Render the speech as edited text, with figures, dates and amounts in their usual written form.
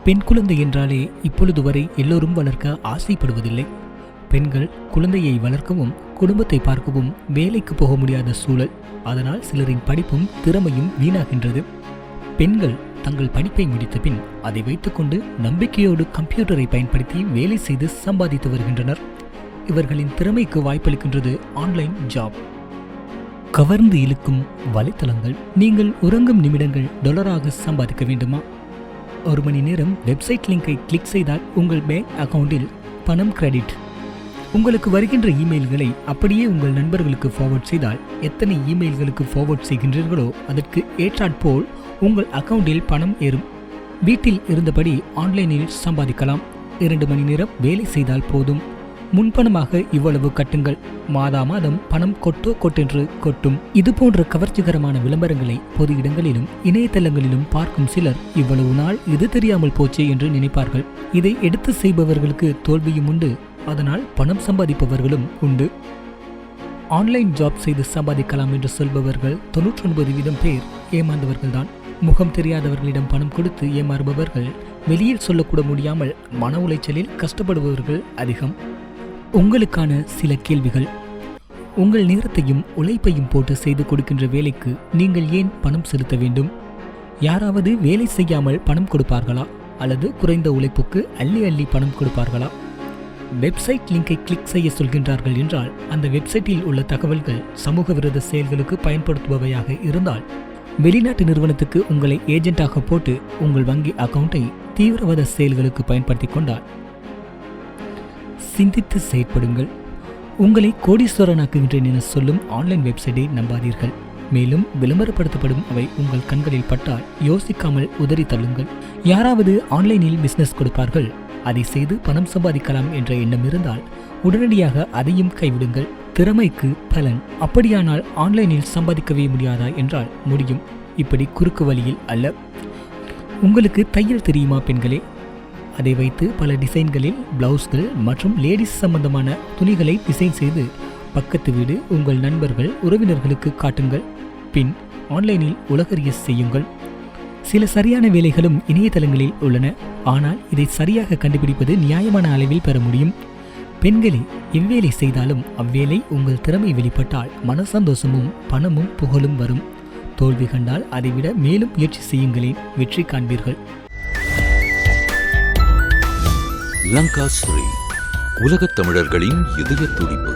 பெண் குழந்தை என்றாலே இப்பொழுது வரை எல்லோரும் வளர்க்க ஆசைப்படுவதில்லை. பெண்கள் குழந்தையை வளர்க்கவும் குடும்பத்தை பார்க்கவும் வேலைக்கு போக முடியாத சூழல். அதனால் சிலரின் படிப்பும் திறமையும் வீணாகின்றது. பெண்கள் தங்கள் படிப்பை முடித்த பின் அதை வைத்துக்கொண்டு நம்பிக்கையோடு கம்ப்யூட்டரை பயன்படுத்தி வேலை செய்து சம்பாதித்து வருகின்றனர். இவர்களின் திறமைக்கு வாய்ப்பளிக்கின்றது ஆன்லைன் ஜாப். கவர்ந்து இழுக்கும் வலைத்தளங்கள். நீங்கள் உறங்கும் நிமிடங்கள் டாலராக சம்பாதிக்க வேண்டுமா? ஒரு மணி நேரம் வெப்சைட் லிங்கை கிளிக் செய்தால் உங்கள் பேங்க் அக்கவுண்டில் பணம் கிரெடிட். உங்களுக்கு வருகின்ற இமெயில்களை அப்படியே உங்கள் நண்பர்களுக்கு ஃபார்வர்ட் செய்தால் எத்தனை இமெயில்களுக்கு ஃபார்வர்ட் செய்கின்றீர்களோ அதற்கு ஏற்றாற்போல் உங்கள் அக்கவுண்டில் பணம் ஏறும். வீட்டில் இருந்தபடி ஆன்லைனில் சம்பாதிக்கலாம். 2 மணி நேரம் வேலை செய்தால் போதும். முன்பணமாக இவ்வளவு கட்டுங்கள். மாதா மாதம் பணம் கொட்டென்று கொட்டும். இது போன்ற கவர்ச்சிகரமான விளம்பரங்களை பொது இடங்களிலும் இணையதளங்களிலும் பார்க்கும் சிலர் இவ்வளவு நாள் இது தெரியாமல் போச்சே என்று நினைப்பார்கள். இதை எடுத்து செய்பவர்களுக்கு தோல்வியும் உண்டு, அதனால் பணம் சம்பாதிப்பவர்களும் உண்டு. ஆன்லைன் ஜாப் செய்து சம்பாதிக்கலாம் என்று சொல்பவர்கள் 99% பேர் ஏமாந்தவர்கள்தான். முகம் தெரியாதவர்களிடம் பணம் கொடுத்து ஏமாறுபவர்கள் வெளியில் சொல்லக்கூட முடியாமல் மன உளைச்சலில் கஷ்டப்படுபவர்கள் அதிகம். உங்களுக்கான சில கேள்விகள். உங்கள் நேரத்தையும் உழைப்பையும் போட்டு செய்து கொடுக்கின்ற வேலைக்கு நீங்கள் ஏன் பணம் செலுத்த வேண்டும்? யாராவது வேலை செய்யாமல் பணம் கொடுப்பார்களா அல்லது குறைந்த உழைப்புக்கு அள்ளி அள்ளி பணம் கொடுப்பார்களா? வெப்சைட் லிங்கை கிளிக் செய்ய சொல்கின்றார்கள் என்றால் அந்த வெப்சைட்டில் உள்ள தகவல்கள் சமூக விரோத செயல்களுக்கு பயன்படுத்துபவையாக இருந்தால் வெளிநாட்டு நிறுவனத்துக்கு உங்களை ஏஜென்ட்டாக போட்டு உங்கள் வங்கி அக்கவுண்டை தீவிரவாத செயல்களுக்கு பயன்படுத்தி கொண்டால் சிந்தித்து செயற்படுங்கள். உங்களை கோடீஸ்வரனாக்குகின்றேன் என சொல்லும் ஆன்லைன் வெப்சைட்டை நம்பாதீர்கள். மேலும் விளம்பரப்படுத்தப்படும் அவை உங்கள் கண்களில் பட்டால் யோசிக்காமல் உதறி தள்ளுங்கள். யாராவது ஆன்லைனில் பிசினஸ் கொடுப்பார்கள், அதை செய்து பணம் சம்பாதிக்கலாம் என்ற எண்ணம் இருந்தால் உடனடியாக அதையும் கைவிடுங்கள். திறமைக்கு பலன். அப்படியானால் ஆன்லைனில் சம்பாதிக்கவே முடியாதா என்றால் முடியும். இப்படி குறுக்கு வழியில் அல்ல. உங்களுக்கு தையல் தெரியுமா பெண்களே? அதை வைத்து பல டிசைன்களில் பிளவுஸ்கள் மற்றும் லேடிஸ் சம்பந்தமான துணிகளை டிசைன் செய்து பக்கத்து வீடு உங்கள் நண்பர்கள் உறவினர்களுக்கு காட்டுங்கள். பின் ஆன்லைனில் உலகறிய செய்யுங்கள். சில சரியான வேலைகளும் இணையதளங்களில் உள்ளன. ஆனால் இதை சரியாக கண்டுபிடிப்பது நியாயமான அளவில் பெற முடியும். பெண்களே, எவ்வேலை செய்தாலும் அவ்வேளை உங்கள் திறமை வெளிப்பட்டால் மன சந்தோஷமும் பணமும் புகழும் வரும். தோல்வி கண்டால் அதைவிட மேலும் முயற்சி செய்யுங்களேன், வெற்றி காண்பீர்கள். லங்கா ஸ்ரீ, உலகத் தமிழர்களின் இதய துடிப்பு.